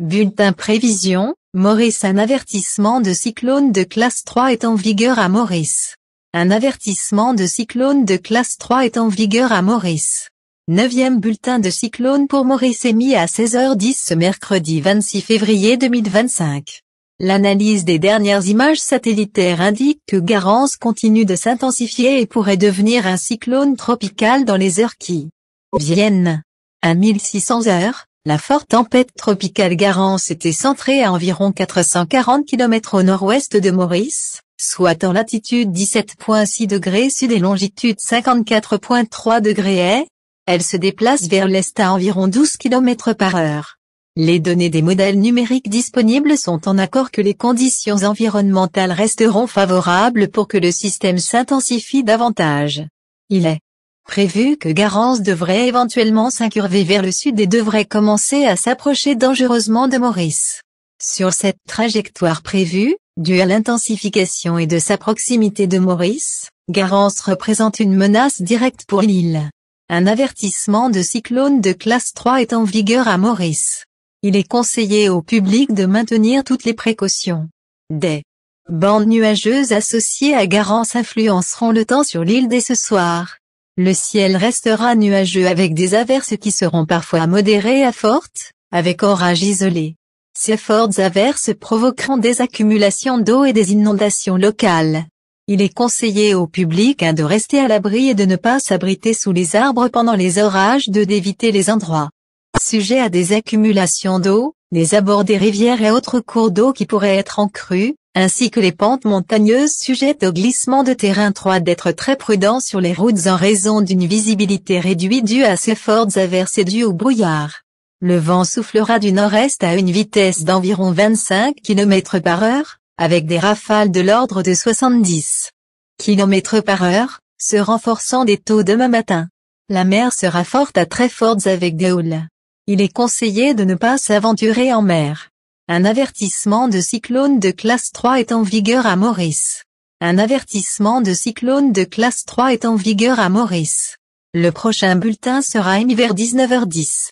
Bulletin prévision, Maurice. Un avertissement de cyclone de classe 3 est en vigueur à Maurice. Un avertissement de cyclone de classe 3 est en vigueur à Maurice. 9e bulletin de cyclone pour Maurice émis à 16h10 ce mercredi 26 février 2025. L'analyse des dernières images satellitaires indique que Garance continue de s'intensifier et pourrait devenir un cyclone tropical dans les heures qui viennent. À 1600 heures, la forte tempête tropicale Garance était centrée à environ 440 km au nord-ouest de Maurice, soit en latitude 17,6 degrés sud et longitude 54,3 degrés est. Elle se déplace vers l'est à environ 12 km par heure. Les données des modèles numériques disponibles sont en accord que les conditions environnementales resteront favorables pour que le système s'intensifie davantage. Il est prévu que Garance devrait éventuellement s'incurver vers le sud et devrait commencer à s'approcher dangereusement de Maurice. Sur cette trajectoire prévue, due à l'intensification et de sa proximité de Maurice, Garance représente une menace directe pour l'île. Un avertissement de cyclone de classe 3 est en vigueur à Maurice. Il est conseillé au public de maintenir toutes les précautions. Des bandes nuageuses associées à Garance influenceront le temps sur l'île dès ce soir. Le ciel restera nuageux avec des averses qui seront parfois modérées à fortes, avec orages isolés. Ces fortes averses provoqueront des accumulations d'eau et des inondations locales. Il est conseillé au public de rester à l'abri et de ne pas s'abriter sous les arbres pendant les orages, d'éviter les endroits sujets à des accumulations d'eau, les abords des rivières et autres cours d'eau qui pourraient être en crue, ainsi que les pentes montagneuses sujettes au glissement de terrain. 3. D'être très prudent sur les routes en raison d'une visibilité réduite due à ces fortes averses et due au brouillard. Le vent soufflera du nord-est à une vitesse d'environ 25 km par heure, avec des rafales de l'ordre de 70 km par heure, se renforçant des taux demain matin. La mer sera forte à très forte avec des houles. Il est conseillé de ne pas s'aventurer en mer. Un avertissement de cyclone de classe 3 est en vigueur à Maurice. Un avertissement de cyclone de classe 3 est en vigueur à Maurice. Le prochain bulletin sera émis vers 19h10.